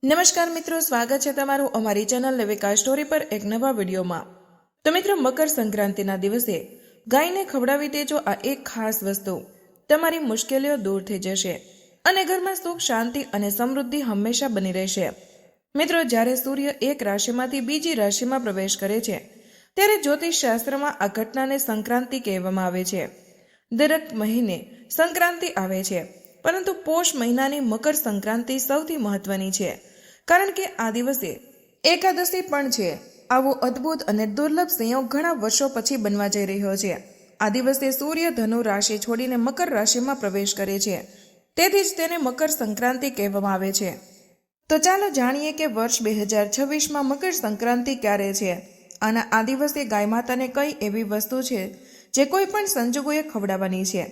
નમસ્કાર મિત્રો, સ્વાગત છે તમારું અમારી ચેનલ લેવિકા સ્ટોરી પર એક નવા વિડીયોમાં। તો મિત્રો, મકર સંક્રાંતિના દિવસે ગાયને ખવડાવી દેજો આ એક ખાસ વસ્તુ, તમારી મુશ્કેલીઓ દૂર થઈ જશે અને ઘરમાં સુખ, શાંતિ અને સમૃદ્ધિ હંમેશા બની રહેશે। મિત્રો, જ્યારે સૂર્ય એક રાશિમાંથી બીજી રાશિમાં પ્રવેશ કરે છે ત્યારે જ્યોતિષ શાસ્ત્રમાં આ ઘટનાને સંક્રાંતિ કહેવામાં આવે છે। દરેક મહિને સંક્રાંતિ આવે છે, પરંતુ પોષ મહિનાની મકર સંક્રાંતિ સૌથી મહત્વની છે, કારણ કે આ દિવસે એકાદશી પણ છે। આવો અદ્ભુત અને દુર્લભ સંયોગ ઘણા વર્ષો પછી બનવા જઈ રહ્યો છે। આ દિવસે સૂર્ય ધનુ રાશિ છોડીને મકર રાશિમાં પ્રવેશ કરે છે, તેથી જ તેને મકર સંક્રાંતિ કહેવામાં આવે છે। તો ચાલો જાણીએ કે વર્ષ 2026માં મકર સંક્રાંતિ ક્યારે છે અને આ દિવસે ગાય માતાને કઈ એવી વસ્તુ છે જે કોઈ પણ સંજોગોએ ખવડાવવાની છે,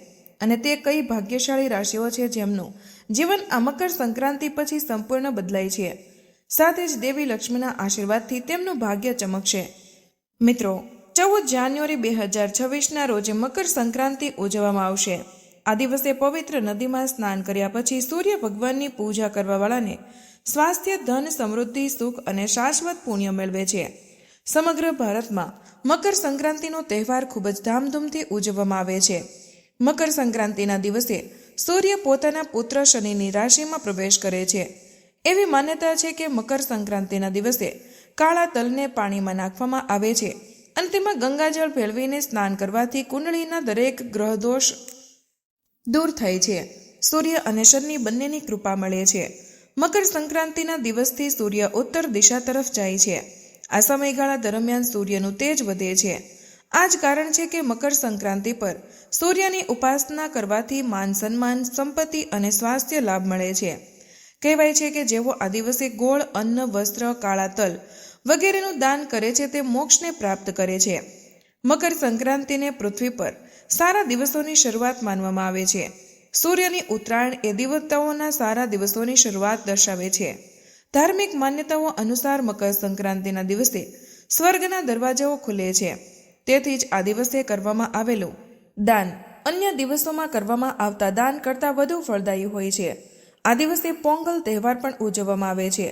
અને તે કઈ ભાગ્યશાળી રાશિઓ છે જેમનું જીવન આ મકર સંક્રાંતિ પછી સંપૂર્ણ બદલાય છે। સાથે જ દેવી લક્ષ્મીના આશીર્વાદથી તેમનું ભાગ્ય ચમકશે। મિત્રો, 14 જાન્યુઆરી 2026ના રોજ મકર સંક્રાંતિ ઉજવવામાં આવશે। આ દિવસે પવિત્ર નદીમાં સ્નાન કર્યા પછી સૂર્ય ભગવાનની પૂજા કરવાવાળાને સ્વાસ્થ્ય, ધન, સમૃદ્ધિ, સુખ અને શાશ્વત પુણ્ય મેળવે છે। સમગ્ર ભારતમાં મકર સંક્રાંતિનો તહેવાર ખૂબ જ ધામધૂમથી ઉજવવામાં આવે છે। મકર સંક્રાંતિના દિવસે સૂર્ય પોતાના પુત્ર શનિની રાશિમાં પ્રવેશ કરે છે। એવી માન્યતા છે કે મકર સંક્રાંતિના દિવસે કાળા તલને પાણીમાં નાખવામાં આવે છે અને તેમાં ગંગાજળ ભેળવીને સ્નાન કરવાથી કુંડળીના દરેક ગ્રહ દોષ દૂર થાય છે। સૂર્ય અને શનિ બંનેની કૃપા મળે છે। મકર સંક્રાંતિના દિવસથી સૂર્ય ઉત્તર દિશા તરફ જાય છે। આ સમયગાળા દરમિયાન સૂર્યનું તેજ વધે છે। આ જ કારણ છે કે મકર સંક્રાંતિ પર સૂર્યની ઉપાસના કરવાથી માન, સન્માન, સંપત્તિ અને સ્વાસ્થ્ય લાભ મળે છે। કહેવાય છે કે જેઓ આ દિવસે ગોળ, અન્ન, વસ્ત્ર, કાળા તલ વગેરેનું દાન કરે છે તે મોક્ષને પ્રાપ્ત કરે છે। મકર સંક્રાંતિને પૃથ્વી પર સારા દિવસોની શરૂઆત માનવામાં આવે છે। સૂર્યની ઉત્તરાયણ એ દેવતાઓના સારા દિવસોની શરૂઆત દર્શાવે છે। ધાર્મિક માન્યતાઓ અનુસાર મકર સંક્રાંતિના દિવસે સ્વર્ગના દરવાજાઓ ખુલે છે, તેથી જ આ દિવસે કરવામાં આવેલું દાન અન્ય દિવસોમાં કરવામાં આવતા દાન કરતાં વધુ ફળદાયી હોય છે। આ દિવસે પોંગલ તહેવાર પણ ઉજવવામાં આવે છે।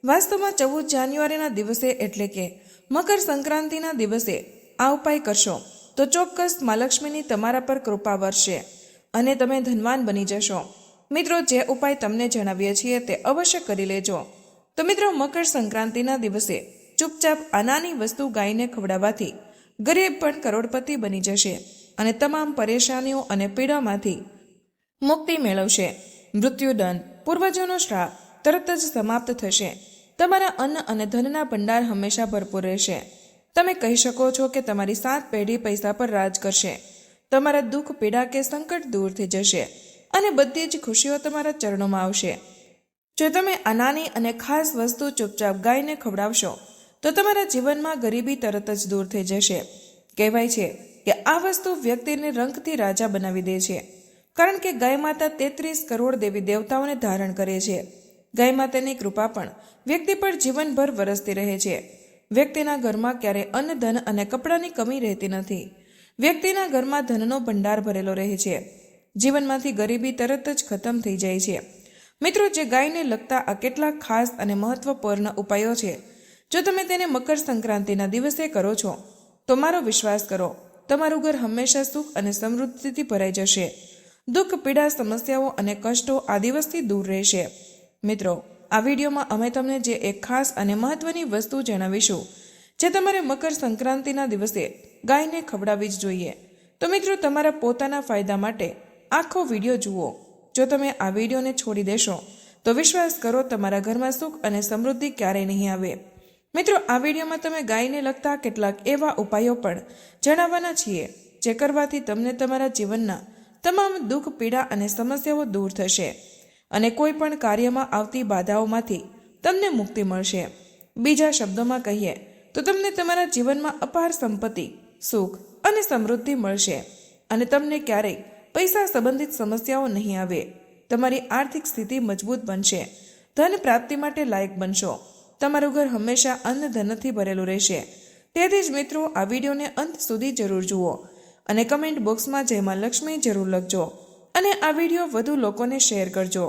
વાસ્તવમાં 14 જાન્યુઆરીના દિવસે એટલે કે મકર સંક્રાંતિના દિવસે આ ઉપાય કરશો તો ચોક્કસ મા લક્ષ્મીની તમારા પર કૃપા વરસશે અને તમે ધનવાન બની જશો। મિત્રો, જે ઉપાય તમને જણાવીએ છીએ તે અવશ્ય કરી લેજો। તો મિત્રો, મકર સંક્રાંતિના દિવસે ચૂપચાપ આ નાની વસ્તુ ગાયને ખવડાવવાથી ગરીબ પણ કરોડપતિ બની જશે અને તમામ પરેશાનીઓ અને પીડામાંથી મુક્તિ મેળવશે। મૃત્યુદંડ, પૂર્વજોનો શ્રાપ તરત જ સમાપ્ત થશે। તમારા અન્ન અને ધનના ભંડાર હંમેશા ભરપૂર રહેશે। તમે કહી શકો છો કે તમારી 7 પેઢી પૈસા પર રાજ કરશે। તમારા દુઃખ, પીડા કે સંકટ દૂર થઈ જશે અને બધી જ ખુશીઓ તમારા ચરણોમાં આવશે। જો તમે આ નાની અને ખાસ વસ્તુ ચૂપચાપ ગાયને ખવડાવશો તો તમારા જીવનમાં ગરીબી તરત જ દૂર થઈ જશે। કહેવાય છે કે આ વસ્તુ વ્યક્તિને રંગથી રાજા બનાવી દે છે, કારણ કે ગાય માતા 33 કરોડ દેવી દેવતાઓને ધારણ કરે છે। ગાય માતાની કૃપા પણ વ્યક્તિ પર જીવનભર વરસતી રહે છે। વ્યક્તિના ઘરમાં ક્યારે અન્ન, ધન અને કપડાની કમી રહેતી નથી। વ્યક્તિના ઘરમાં ધનનો ભંડાર ભરેલો રહે છે। જીવનમાંથી ગરીબી તરત જ ખતમ થઈ જાય છે। મિત્રો, જે ગાયને લગતા આ કેટલાક ખાસ અને મહત્વપૂર્ણ ઉપાયો છે, જો તમે તેને મકર સંક્રાંતિના દિવસે કરો છો તો મારો વિશ્વાસ કરો, તમારું ઘર હંમેશા સુખ અને સમૃદ્ધિથી ભરાઈ જશે। દુઃખ, પીડા, સમસ્યાઓ અને કષ્ટો આ દિવસથી દૂર રહેશે। મિત્રો, આ વિડીયોમાં અમે તમને જે એક ખાસ અને મહત્વની વસ્તુ જણાવીશું જે તમારે મકર સંક્રાંતિના દિવસે ગાયને ખવડાવવી જ જોઈએ। તો મિત્રો, તમારા પોતાના ફાયદા માટે આખો વિડીયો જુઓ। જો તમે આ વિડીયોને છોડી દેશો તો વિશ્વાસ કરો, તમારા ઘરમાં સુખ અને સમૃદ્ધિ ક્યારેય નહીં આવે। મિત્રો, આ વિડીયોમાં તમે ગાયને લગતા કેટલાક એવા ઉપાયો પણ જણાવવાના છીએ જે કરવાથી તમને તમારા જીવનના તમામ દુઃખ, પીડા અને સમસ્યાઓ દૂર થશે અને કોઈ પણ કાર્યમાં આવતી બાધાઓમાંથી તમને મુક્તિ મળશે। બીજા શબ્દોમાં કહીએ તો તમને તમારા જીવનમાં અપાર સંપત્તિ, સુખ અને સમૃદ્ધિ મળશે અને તમને ક્યારેય પૈસા સંબંધિત સમસ્યાઓ નહીં આવે। તમારી આર્થિક સ્થિતિ મજબૂત બનશે। ધન પ્રાપ્તિ માટે લાયક બનશો। તમારું ઘર હંમેશા અન્ન, ધનથી ભરેલું રહેશે। તેથી જ મિત્રો, આ વિડીયોને અંત સુધી જરૂર જુઓ અને કમેન્ટ બોક્સમાં જય માં લક્ષ્મી જરૂર લખજો અને આ વિડીયો વધુ લોકોને શેર કરજો।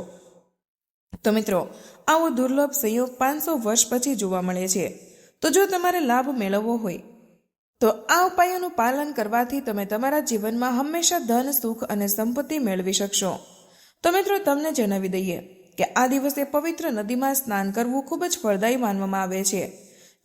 તો મિત્રો, આવો દુર્લભ સંયોગ 500 વર્ષ પછી જોવા મળે છે. તો જો તમારે લાભ મેળવવો હોય તો આ ઉપાયોનું પાલન કરવાથી તમે તમારા જીવનમાં હંમેશા ધન, સુખ અને સંપત્તિ મેળવી શકશો. તો મિત્રો, તમને જણાવી દઈએ કે આ દિવસે પવિત્ર નદીમાં સ્નાન કરવું ખૂબ જ ફળદાયી માનવામાં આવે છે.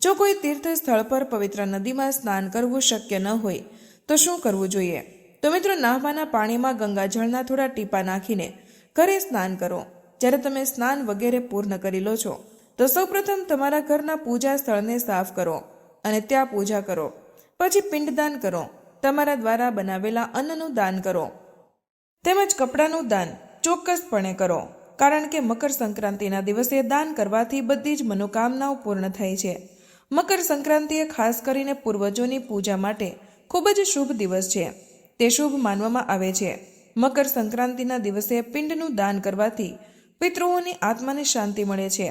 જો કોઈ તીર્થ સ્થળ પર પવિત્ર નદીમાં સ્નાન કરવું શક્ય ન હોય તો શું કરવું જોઈએ? તો મિત્રો, નહાવાના પાણીમાં ગંગાજળના થોડા ટીપા નાખીને ઘરે સ્નાન કરો. જ્યારે તમે સ્નાન વગેરે પૂર્ણ કરી લો છો તો સૌપ્રથમ તમારા ઘરના પૂજા સ્થળને સાફ કરો અને ત્યાં પૂજા કરો. પછી પિંડદાન કરો. તમારા દ્વારા બનાવેલા અન્નનું દાન કરો તેમજ કપડાનું દાન ચોક્કસપણે કરો, કારણ કે મકર સંક્રાંતિના દિવસે દાન કરવાથી બધી જ મનોકામનાઓ પૂર્ણ થાય છે. મકર સંક્રાંતિ એ ખાસ કરીને પૂર્વજોની પૂજા માટે ખૂબ જ શુભ દિવસ છે. તે શુભ માનવામાં આવે છે. મકર સંક્રાંતિના દિવસે પિંડનું દાન કરવાથી પિતૃઓની આત્માને શાંતિ મળે છે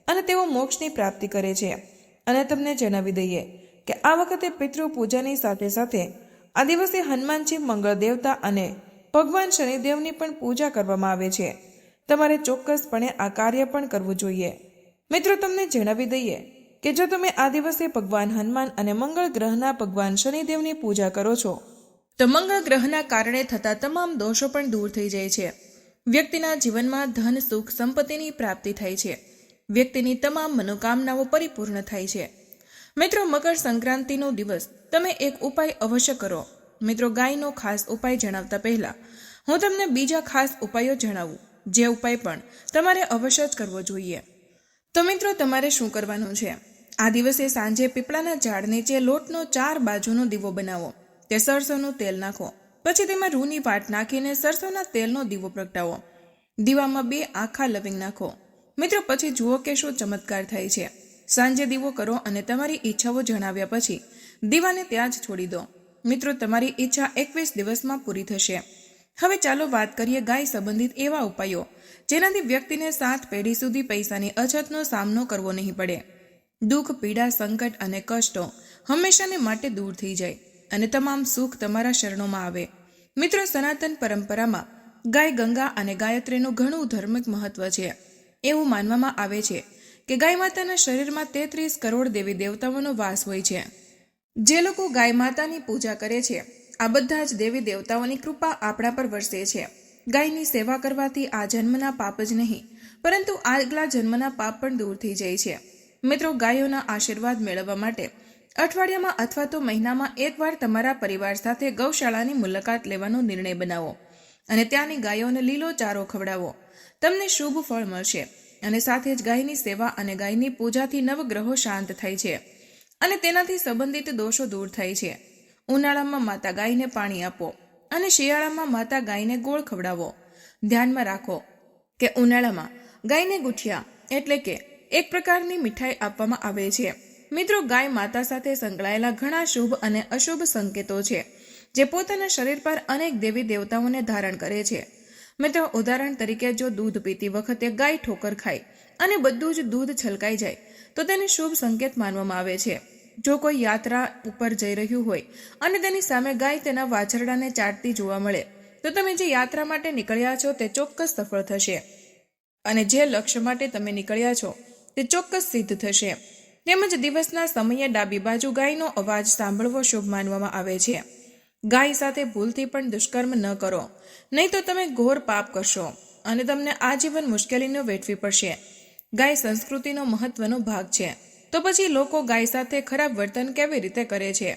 અને તેઓ મોક્ષની પ્રાપ્તિ કરે છે. અને તમને જણાવી દઈએ કે આ વખતે પિતૃ પૂજાની સાથે સાથે આ દિવસે હનુમાનજી, મંગળ દેવતા અને ભગવાન શનિદેવની પણ પૂજા કરવામાં આવે છે. તમારે ચોક્કસપણે આ કાર્ય પણ કરવું જોઈએ. મિત્રો, તમને જણાવી દઈએ કે જો તમે આ દિવસે ભગવાન હનુમાન અને મંગળ ગ્રહના ભગવાન શનિદેવની પૂજા કરો છો તો મંગળ ગ્રહના કારણે થતા તમામ દોષો પણ દૂર થઈ જાય છે. વ્યક્તિના જીવનમાં ધન, સુખ, સંપત્તિની પ્રાપ્તિ થાય છે. વ્યક્તિની તમામ મનોકામનાઓ પરિપૂર્ણ થાય છે. મિત્રો, મકર સંક્રાંતિનો દિવસ તમે એક ઉપાય અવશ્ય કરો. મિત્રો, ગાયનો ખાસ ઉપાય જણાવતા પહેલા હું તમને બીજા ખાસ ઉપાયો જણાવું, જે ઉપાય પણ તમારે અવશ્ય જ કરવો જોઈએ. તો મિત્રો, તમારે શું કરવાનું છે? આ દિવસે સાંજે પીપળાના ઝાડ નીચે લોટનો 4 બાજુનો દીવો બનાવો. તે સરસોનું તેલ નાખો. પછી તેમાં રૂની વાટ નાખીને સરસોના તેલનો દીવો પ્રગટાવો. દીવામાં 2 આખા લવિંગ નાખો. મિત્રો, પછી જુઓ કે શું ચમત્કાર થાય છે. સાંજે દીવો કરો અને તમારી ઈચ્છાઓ જણાવ્યા પછી દીવાને ત્યાં જ છોડી દો. મિત્રો, તમારી ઈચ્છા 21 દિવસમાં પૂરી થશે. હવે ચાલો વાત કરીએ ગાય સંબંધિત એવા ઉપાયો જેનાથી વ્યક્તિને 7 પેઢી સુધી પૈસાની અછતનો સામનો કરવો નહીં પડે. દુઃખ, પીડા, સંકટ અને કષ્ટો હંમેશાને માટે દૂર થઈ જાય અને તમામ સુખ તમારા શરણોમાં આવે. મિત્રો, સનાતન પરંપરામાં ગાય, ગંગા અને ગાયત્રીનું ઘણું ધાર્મિક મહત્વ છે. એવું માનવામાં આવે છે કે ગાય માતાના શરીરમાં 33 કરોડ દેવી દેવતાઓનો વાસ હોય છે. જે લોકો ગાય માતાની પૂજા કરે છે, આ બધા જ દેવી દેવતાઓની કૃપા આપણા પર વરસે છે. ગાયની સેવા કરવાથી આ જન્મના પાપ જ નહીં પરંતુ આગલા જન્મના પાપ પણ દૂર થઈ જાય છે. મિત્રો, ગાયોના આશીર્વાદ મેળવવા માટે અઠવાડિયામાં અથવા તો મહિનામાં એકવાર તમારા પરિવાર સાથે ગૌશાળાની મુલાકાત લેવાનો નિર્ણય બનાવો અને ત્યાંની ગાયોને લીલો ચારો ખવડાવો. તમને શુભ ફળ મળશે અને સાથે જ ગાયની સેવા અને ગાયની પૂજાથી નવગ્રહો શાંત થાય છે અને તેનાથી સંબંધિત દોષો દૂર થાય છે. ઉનાળામાં માતા ગાયને પાણી આપો અને શિયાળામાં માતા ગાયને ગોળ ખવડાવો. ધ્યાનમાં રાખો કે ઉનાળામાં ગાયને ગુઠિયા એટલે કે એક પ્રકારની મીઠાઈ આપવામાં આવે છે. મિત્રો, ગાય માતા સાથે સંકળાયેલા ઘણા શુભ અને અશુભ સંકેતો છે જે પોતાના શરીર પર અનેક દેવી દેવતાઓને ધારણ કરે છે. મિત્રો, ઉદાહરણ તરીકે જો દૂધ પીતી વખતે ગાય ઠોકર ખાય અને બધું જ દૂધ છલકાઈ જાય તો તેને શુભ સંકેત માનવામાં આવે છે. જો કોઈ યાત્રા ઉપર જઈ રહ્યું હોય અને તેની સામે ગાય તેના વાછરડાને ચાટતી જોવા મળે તો તમે જે યાત્રા માટે નીકળ્યા છો તે ચોક્કસ સફળ થશે અને જે લક્ષ્ય માટે તમે નીકળ્યા છો તે ચોક્કસ સિદ્ધ થશે. તેમજ દિવસના સમયે ડાબી બાજુ ગાયનો અવાજ સાંભળવો શુભ માનવામાં આવે છે. ગાય સાથે ભૂલથી પણ દુષ્કર્મ ન કરો, નહીં તો તમે ઘોર પાપ કરશો અને તમને આજીવન મુશ્કેલીનો વેઠવી પડશે. ગાય સંસ્કૃતિનો મહત્વનો ભાગ છે. તો પછી લોકો ગાય સાથે ખરાબ વર્તન કેવી રીતે કરે છે?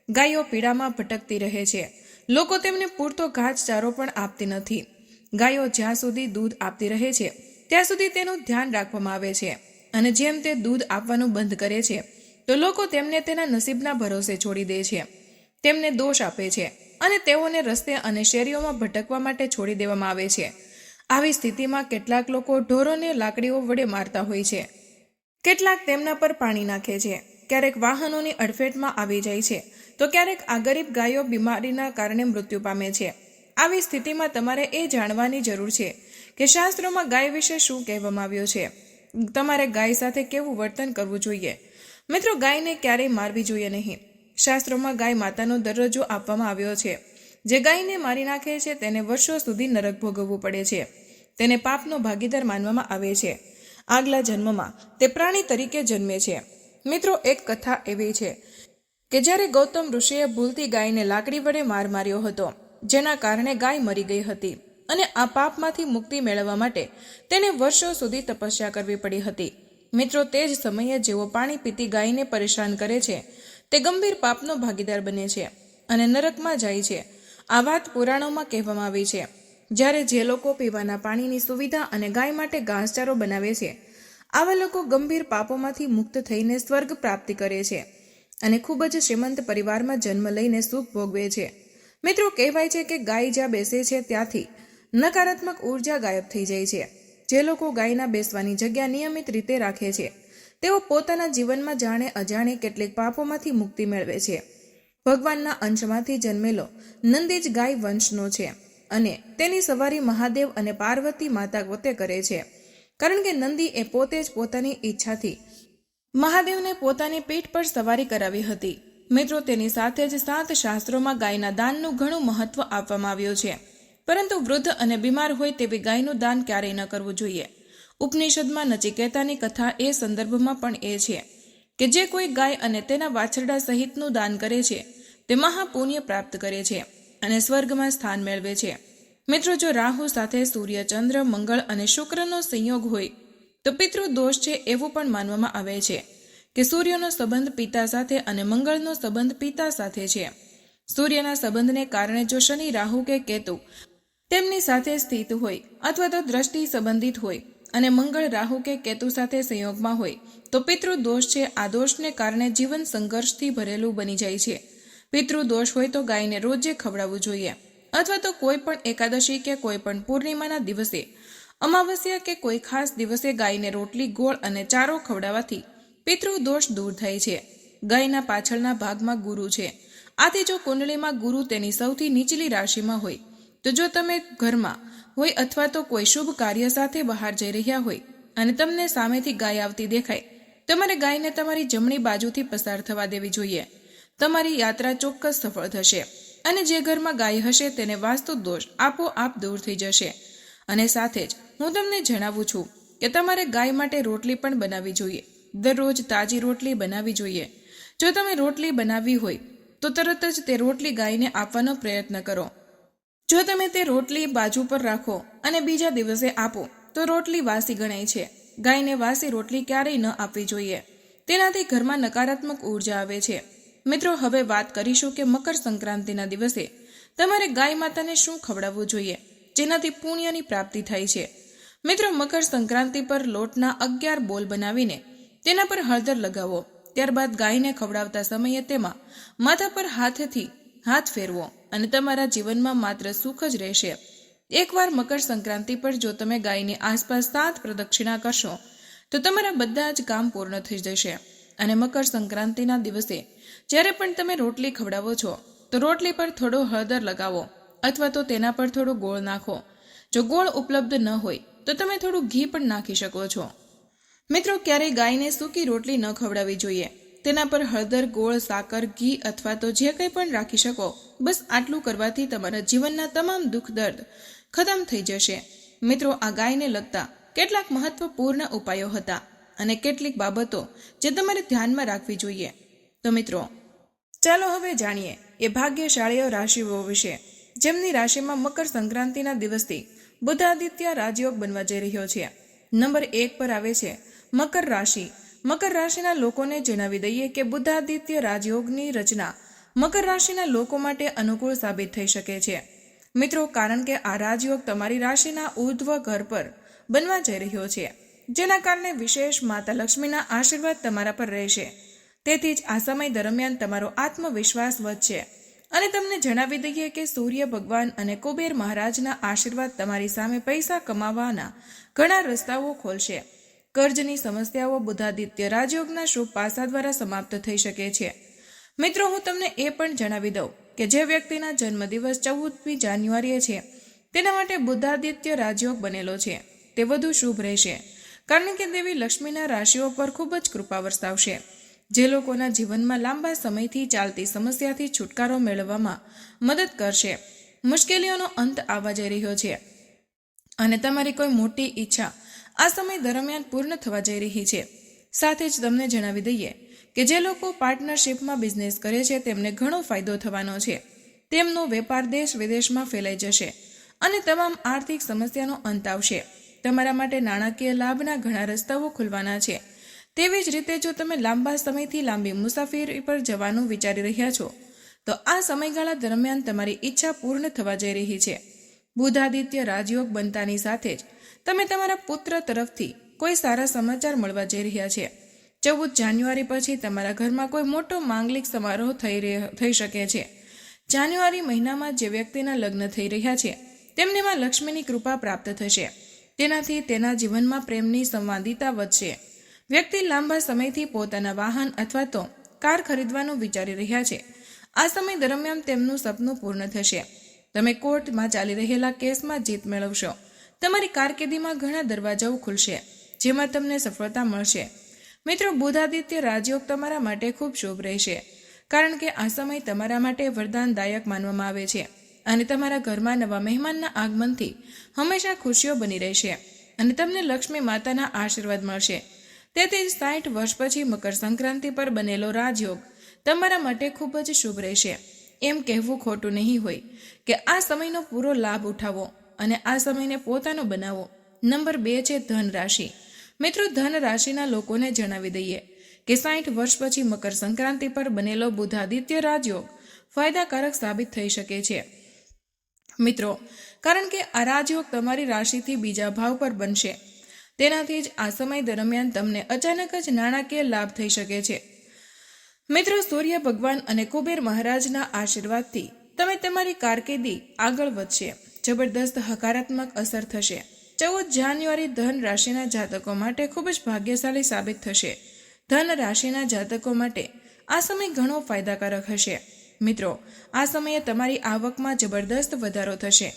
ગાયો પીડામાં ભટકતી રહે છે. લોકો તેમને પૂરતો ઘાસચારો પણ આપતી નથી. ગાયો જ્યાં સુધી દૂધ આપતી રહે છે ત્યાં સુધી તેનું ધ્યાન રાખવામાં આવે છે અને જેમ તે દૂધ આપવાનું બંધ કરે છે તો લોકો તેમને તેના નસીબના ભરોસે છોડી દે છે, તેમને દોષ આપે છે અને તેઓને રસ્તે અને શેરીઓમાં ભટકવા માટે છોડી દેવામાં આવે છે. આવી સ્થિતિમાં કેટલાક લોકો ઢોરોને લાકડીઓ વડે મારતા હોય છે, કેટલાક તેમના પર પાણી નાખે છે, ક્યારેક વાહનોની અડફેટમાં આવી જાય છે તો ક્યારેક આ ગરીબ ગાયો બીમારીના કારણે મૃત્યુ પામે છે. આવી સ્થિતિમાં તમારે એ જાણવાની જરૂર છે કે શાસ્ત્રોમાં ગાય વિશે શું કહેવામાં આવ્યું છે, તમારે ગાય સાથે કેવું વર્તન કરવું જોઈએ. મિત્રો, ગાયને ક્યારેય મારવી જોઈએ નહીં. શાસ્ત્રોમાં ગાય માતાનો દરજ્જો આપવામાં આવ્યો છે. જે ગાયને મારી નાખે છે તેને વર્ષો સુધી નરક ભોગવવું પડે છે. તેને પાપનો ભાગીદાર માનવામાં આવે છે. આગલા જન્મમાં તે પ્રાણી તરીકે જન્મે છે. મિત્રો, એક કથા એવી છે કે જ્યારે ગૌતમ ઋષિએ ભૂલથી ગાયને લાકડી વડે માર માર્યો હતો, જેના કારણે ગાય મરી ગઈ હતી અને આ પાપમાંથી મુક્તિ મેળવવા માટે તેને વર્ષો સુધી તપસ્યા કરવી પડી હતી. મિત્રો, તે જ સમયે જેઓ પાણી પીતી ગાયને પરેશાન કરે છે તે ગંભીર પાપનો ભાગીદાર બને છે અને નરકમાં જાય છે. આ વાત પુરાણોમાં કહેવામાં આવી છે. જ્યારે જે લોકો પીવાના પાણીની સુવિધા અને ગાય માટે ઘાસચારો બનાવે છે, આવા લોકો ગંભીર પાપોમાંથી મુક્ત થઈને સ્વર્ગ પ્રાપ્તિ કરે છે અને ખૂબ જ શ્રીમંત પરિવારમાં જન્મ લઈને સુખ ભોગવે છે. મિત્રો, કહેવાય છે કે ગાય જ્યાં બેસે છે ત્યાંથી નકારાત્મક ઉર્જા ગાયબ થઈ જાય છે. જે લોકો ગાયના બેસવાની જગ્યા નિયમિત રીતે રાખે છે તેઓ પોતાના જીવનમાં જાણે અજાણે કેટલીક પાપોમાંથી મુક્તિ મેળવે છે. ભગવાનના અંશમાંથી જન્મેલો નંદી જ ગાય વંશનો છે અને તેની સવારી મહાદેવ અને પાર્વતી માતા પોતે કરે છે, કારણ કે નંદી એ પોતે જ પોતાની ઈચ્છાથી મહાદેવને પોતાની પીઠ પર સવારી કરાવી હતી. મિત્રો, તેની સાથે જ 7 શાસ્ત્રોમાં ગાયના દાનનું ઘણું મહત્વ આપવામાં આવ્યું છે. પરંતુ વૃદ્ધ અને બીમાર હોય તેવી ગાયનું દાન ક્યારેય ન કરવું જોઈએ. ઉપનિષદમાં નચિકેતાની કથા એ સંદર્ભમાં પણ એ છે કે જે કોઈ ગાય અને તેના વાછરડા સહિતનું દાન કરે છે તે મહાપુણ્ય પ્રાપ્ત કરે છે અને સ્વર્ગમાં સ્થાન મેળવે છે. મિત્રો, જો રાહુ સાથે સૂર્ય, ચંદ્ર, મંગળ અને શુક્રનો સંયોગ હોય તો પિતૃદોષ છે એવું પણ માનવામાં આવે છે કે સૂર્યનો સંબંધ પિતા સાથે અને મંગળનો સંબંધ પિતા સાથે છે. સૂર્યના સંબંધને કારણે જો શનિ, રાહુ કે કેતુ તેમની સાથે સ્થિત હોય અથવા તો દ્રષ્ટિ સંબંધિત હોય અને મંગળ, રાહુ કે કેતુ સાથે સંયોગમાં હોય તો પિતૃદોષ છે. આ દોષને કારણે જીવન સંઘર્ષથી ભરેલું બની જાય છે. પિતૃદોષ હોય તો ગાયને રોજે ખવડાવવું જોઈએ અથવા તો કોઈ પણ એકાદશી કે કોઈ પણ પૂર્ણિમાના દિવસે, અમાવસ્યા કે કોઈ ખાસ દિવસે ગાયને રોટલી, ગોળ અને ચારો ખવડાવવાથી પિતૃદોષ દૂર થાય છે. ગાયના પાછળના ભાગમાં ગુરુ છે. આથી જો કુંડળીમાં ગુરુ તેની સૌથી નીચલી રાશિમાં હોય તો જો તમે ઘરમાં હોય અથવા તો કોઈ શુભ કાર્ય સાથે બહાર જઈ રહ્યા હોય અને તમને સામેથી ગાય આવતી દેખાય, તમારે ગાયને તમારી જમણી બાજુથી પસાર થવા દેવી જોઈએ. તમારી યાત્રા ચોક્કસ સફળ થશે અને જે ઘરમાં ગાય હશે તેને વાસ્તુ દોષ આપોઆપ દૂર થઈ જશે. અને સાથે જ હું તમને જણાવું છું કે તમારે ગાય માટે રોટલી પણ બનાવવી જોઈએ. દરરોજ તાજી રોટલી બનાવવી જોઈએ. જો તમે રોટલી બનાવવી હોય તો તરત જ તે રોટલી ગાયને આપવાનો પ્રયત્ન કરો. જો તમે તે રોટલી બાજુ પર રાખો અને બીજા દિવસે આપો તો રોટલી વાસી ગણાય છે. ગાયને વાસી રોટલી ક્યારેય ન આપવી જોઈએ. તેનાથી ઘરમાં નકારાત્મક ઉર્જા આવે છે. મિત્રો, હવે વાત કરીશું કે મકર સંક્રાંતિના દિવસે તમારે ગાય માતાને શું ખવડાવવું જોઈએ જેનાથી પુણ્યની પ્રાપ્તિ થાય છે. મિત્રો, મકર સંક્રાંતિ પર લોટના 11 બોલ બનાવીને તેના પર હળદર લગાવો. ત્યારબાદ ગાયને ખવડાવતા સમયે તેમાં માથા પર હાથથી હાથ ફેરવો અને તમારા જીવનમાં માત્ર સુખ જ રહેશે. એકવાર મકર સંક્રાંતિ પર જો તમે ગાયની આસપાસ 7 પ્રદક્ષિણા કરશો તો તમારા બધા જ કામ પૂર્ણ થઈ જશે. અને મકર સંક્રાંતિના દિવસે જ્યારે પણ તમે રોટલી ખવડાવો છો તો રોટલી પર થોડો હળદર લગાવો અથવા તો તેના પર થોડો ગોળ નાખો. જો ગોળ ઉપલબ્ધ ન હોય તો તમે થોડું ઘી પણ નાખી શકો છો. મિત્રો, ક્યારેય ગાયને સૂકી રોટલી ન ખવડાવવી જોઈએ. તેના પર હળદર, ગોળ, સાકર, ઘી અથવા તો જે કંઈ પણ રાખી શકો. બસ આટલું કરવાથી તમારા જીવનના તમામ દુઃખ દર્દ ખતમ થઈ જશે. મિત્રો, આ ગાયને લગતા કેટલાક મહત્વપૂર્ણ ઉપાયો હતા અને કેટલીક બાબતો જે તમારે ધ્યાનમાં રાખવી જોઈએ. તો મિત્રો, ચાલો હવે જાણીએ એ ભાગ્યશાળીઓ રાશિઓ વિશે જેમની રાશિમાં મકર સંક્રાંતિના દિવસથી બુધાદિત્ય રાજયોગ બનવા જઈ રહ્યો છે. નંબર 1 પર આવે છે મકર રાશિ. મકર રાશિના લોકોને જણાવી દઈએ કે બુધાદિત્ય રાજયોગની રચના મકર રાશિના લોકો માટે અનુકૂળ સાબિત થઈ શકે છે. મિત્રો, કારણ કે આ રાજયોગ તમારી રાશિના ઉર્ધ્વ ઘર પર બનવા જઈ રહ્યો છે, જેના કારણે વિશેષ માતા લક્ષ્મીના આશીર્વાદ તમારા પર રહેશે. તેથી જ આ સમય દરમિયાન તમારો આત્મવિશ્વાસ વધશે. અને તમને જણાવી દઈએ કે સૂર્ય ભગવાન અને કુબેર મહારાજના આશીર્વાદ તમારી સામે પૈસા કમાવાના ઘણા રસ્તાઓ ખોલશે. કર્જની સમસ્યાઓ બુધાદિત્ય રાજયોગના શુભ પાસા દ્વારા સમાપ્ત થઈ શકે છે. મિત્રો, હું તમને એ પણ જણાવી દઉં કે જે વ્યક્તિના જન્મદિવસ 14મી જાન્યુઆરીએ છે તેના માટે બુધાદિત્ય રાજયોગ બનેલો છે તે વધુ શુભ રહેશે, કારણ કે દેવી લક્ષ્મીના રાશિઓ પર ખૂબ જ કૃપા વરસાવશે, જે લોકોના જીવનમાં લાંબા સમયથી ચાલતી સમસ્યાથી છુટકારો મેળવવામાં મદદ કરશે. મુશ્કેલીઓનો અંત આવવા જઈ રહ્યો છે. અને તમારી કોઈ મોટી ઈચ્છા આ સમય દરમિયાન પૂર્ણ થવા જઈ રહી છે. સાથે જ તમને જણાવી દઈએ કે જે લોકો પાર્ટનરશિપમાં બિઝનેસ કરે છે તેમને ઘણો ફાયદો થવાનો છે. તેમનો વેપાર દેશ વિદેશમાં ફેલાઈ જશે અને તમામ આર્થિક સમસ્યાનો અંત આવશે. તમારા માટે નાણાકીય લાભના ઘણા રસ્તાઓ ખુલવાના છે. તેવી જ રીતે જો તમે લાંબા સમયથી લાંબી મુસાફરી પર જવાનું વિચારી રહ્યા છો તો આ સમયગાળા દરમિયાન તમારી ઈચ્છા પૂર્ણ થવા જઈ રહી છે. બુધાદિત્ય રાજયોગ બનતાની સાથે જ તમે તમારા પુત્ર તરફથી કોઈ સારા સમાચાર મળવા જઈ રહ્યા છે. 14 જાન્યુઆરી પછી તમારા ઘરમાં કોઈ મોટો માંગલિક સમારોહ થઈ શકે છે. જાન્યુઆરી મહિનામાં જે વ્યક્તિના લગ્ન થઈ રહ્યા છે તેમનેમાં લક્ષ્મીની કૃપા પ્રાપ્ત થશે. તેનાથી તેના જીવનમાં પ્રેમની સંવાદિતા વધશે. વ્યક્તિ લાંબા સમયથી પોતાના વાહન અથવા તો કાર ખરીદવાનું વિચારી રહ્યા છે. આ સમય દરમિયાન તેમનું સપનું પૂર્ણ થશે. તમે કોર્ટમાં ચાલી રહેલા કેસમાં જીત મેળવશો. તમારી કારકિર્દીમાં ઘણા દરવાજાઓ ખુલશે જેમાં તમને સફળતા મળશે. મિત્રો, બુધાદિત્ય રાજયોગ તમારા માટે ખૂબ શુભ રહેશે કારણ કે આ સમય તમારા માટે વરદાનદાયક માનવામાં આવે છે અને તમારા ઘરમાં નવા મહેમાનના આગમનથી હંમેશા ખુશીઓ બની રહેશે અને તમને લક્ષ્મી માતાના આશીર્વાદ મળશે. તેથી 60 વર્ષ પછી મકર સંક્રાંતિ પર બનેલો રાજયોગ તમારા માટે ખૂબ જ શુભ રહેશે. એમ કહેવું ખોટું નહીં હોય કે આ સમયનો પૂરો લાભ ઉઠાવો અને આ સમયને પોતાનો બનાવો. નંબર 2 છે ધન રાશિ. મિત્રો, ધન રાશિના લોકોને જણાવી દઈએ કે 60 વર્ષ પછી મકર સંક્રાંતિ પર બનેલો બુધાદિત્ય રાજયોગ ફાયદાકારક સાબિત થઈ શકે છે. મિત્રો, કારણ કે આ રાજયોગ તમારી રાશિથી બીજા ભાવ પર બનશે. તેનાથી જ આ સમય દરમિયાન તમને અચાનક જ નાણાકીય લાભ થઈ શકે છે. મિત્રો, સૂર્ય ભગવાન અને કુબેર મહારાજના આશીર્વાદથી તમે તમારી કારકિર્દી આગળ વધશે. જબરદસ્ત હકારાત્મક અસર થશે. 14 જાન્યુઆરી ધન રાશિના જાતકો માટે ખૂબ જ ભાગ્યશાળી સાબિત થશે. ધન રાશિના જાતકો માટે આ સમય ઘણો ફાયદાકારક હશે. મિત્રો, આ સમયે તમારી આવકમાં જબરદસ્ત વધારો થશે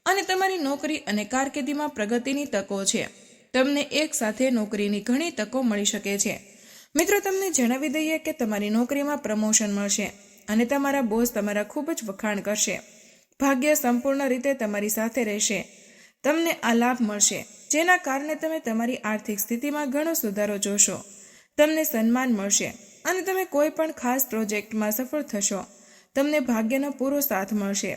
અને તમારી નોકરી અને કારકિર્દીમાં પ્રગતિની તકો છે. તમને એક સાથે નોકરીની ઘણી તકો મળી શકે છે. મિત્રો, તમને જણાવી દઈએ કે તમારી નોકરીમાં પ્રમોશન મળશે અને તમારા બોસ તમારા ખૂબ જ વખાણ કરશે. ભાગ્ય સંપૂર્ણ રીતે તમારી સાથે રહેશે. તમને આ લાભ મળશે જેના કારણે તમે તમારી આર્થિક સ્થિતિમાં ઘણો સુધારો જોશો. તમને સન્માન મળશે અને તમે કોઈ પણ ખાસ પ્રોજેક્ટમાં સફળ થશો. તમને ભાગ્યનો પૂરો સાથ મળશે.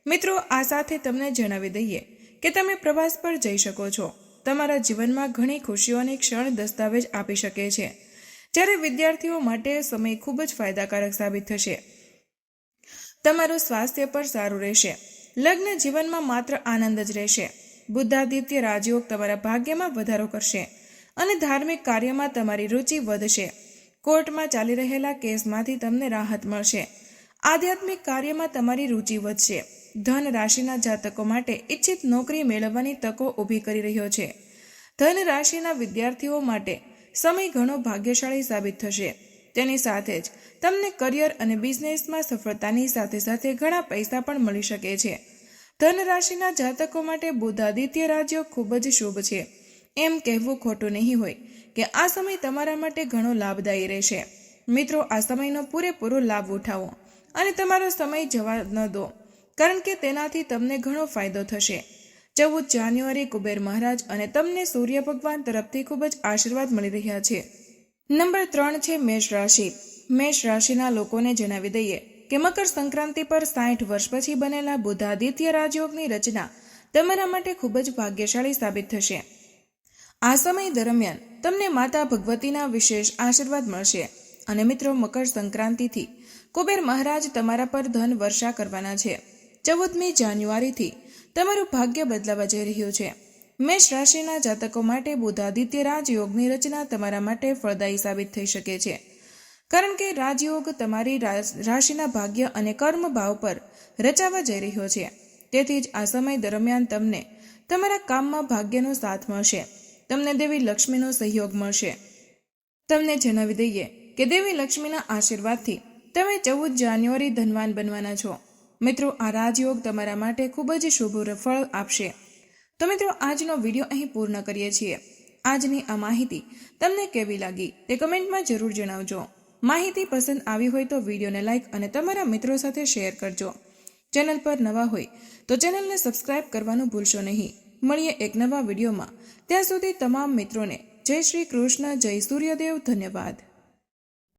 મિત્રો, આ સાથે તમને જણાવી દઈએ કે તમે પ્રવાસ પર જઈ શકો છો. તમારા જીવનમાં ઘણી ખુશીઓની ક્ષણ દસ્તાવેજ આપી શકે છે. જ્યારે વિદ્યાર્થીઓ માટે સમય ખૂબ જ ફાયદાકારક સાબિત થશે. તમારું સ્વાસ્થ્ય પણ સારું રહેશે. લગ્ન જીવનમાં માત્ર આનંદ જ રહેશે. બુધાદિત્ય રાજયોગ તમારા ભાગ્યમાં વધારો કરશે અને ધાર્મિક કાર્યમાં તમારી રુચિ વધશે. કોર્ટમાં ચાલી રહેલા કેસમાંથી તમને રાહત મળશે. આધ્યાત્મિક કાર્યમાં તમારી રુચિ વધશે. ધન રાશિના જાતકો માટે ઇચ્છિત નોકરી મેળવવાની તકો ઊભી કરી રહ્યો છે. ધન રાશિના વિદ્યાર્થીઓ માટે સમય ઘણો ભાગ્યશાળી સાબિત થશે. તેની સાથે જ તમને કરિયર અને બિઝનેસમાં સફળતાની સાથે સાથે ઘણા પૈસા પણ મળી શકે છે. ધન રાશિના જાતકો માટે બુધાદિત્ય રાજયોગ ખૂબ જ શુભ છે. એમ કહેવું ખોટું નહીં હોય કે આ સમય તમારા માટે ઘણો લાભદાયી રહેશે. મિત્રો, આ સમયનો પૂરેપૂરો લાભ ઉઠાવો અને તમારો સમય જવા ન દો કારણ કે તેનાથી તમને ઘણો ફાયદો થશે. 14 જાન્યુઆરી કુબેર મહારાજ અને તમને સૂર્ય ભગવાન તરફથી ખૂબ જ આશીર્વાદ મળી રહ્યા છે. નંબર 3 છે મેષ રાશિ. મેષ રાશિના લોકોને જણાવી દઈએ કે મકર સંક્રાંતિ પર 60 વર્ષ પછી બનેલા બુધાદિત્ય રાજયોગની રચના તમારા માટે ખૂબ જ ભાગ્યશાળી સાબિત થશે. આ સમય દરમિયાન તમને માતા ભગવતીના વિશેષ આશીર્વાદ મળશે અને મિત્રો, મકર સંક્રાંતિથી કુબેર મહારાજ તમારા પર ધન વર્ષા કરવાના છે. 14મી જાન્યુઆરીથી તમારું ભાગ્ય બદલાવા જઈ રહ્યું છે. મેષ રાશિના જાતકો માટે બુધાદિત્ય રાજયોગની રચના તમારા માટે ફળદાયી સાબિત થઈ શકે છે કારણ કે રાજયોગ તમારી રાશિના ભાગ્ય અને કર્મ ભાવ પર રચાવા જઈ રહ્યો છે. તેથી જ આ સમય દરમિયાન તમને તમારા કામમાં ભાગ્યનો સાથ મળશે. તમને દેવી લક્ષ્મીનો સહયોગ મળશે. તમને જણાવી દઈએ કે દેવી લક્ષ્મીના આશીર્વાદથી તમે 14 જાન્યુઆરી ધનવાન બનવાના છો. મિત્રો, આ રાજયોગ તમારા માટે ખૂબ જ શુભ ફળ આપશે. તો મિત્રો, આજનો વિડીયો અહીં પૂર્ણ કરીએ છીએ. આજની આ માહિતી તમને કેવી લાગી તે કમેન્ટમાં જરૂર જણાવજો. માહિતી પસંદ આવી હોય તો વિડીયોને લાઇક અને તમારા મિત્રો સાથે શેર કરજો. ચેનલ પર નવા હોય તો ચેનલને સબસ્ક્રાઇબ કરવાનું ભૂલશો નહીં. મળીએ એક નવા વિડીયોમાં. ત્યાં સુધી તમામ મિત્રોને જય શ્રી કૃષ્ણ, જય સૂર્યદેવ, ધન્યવાદ.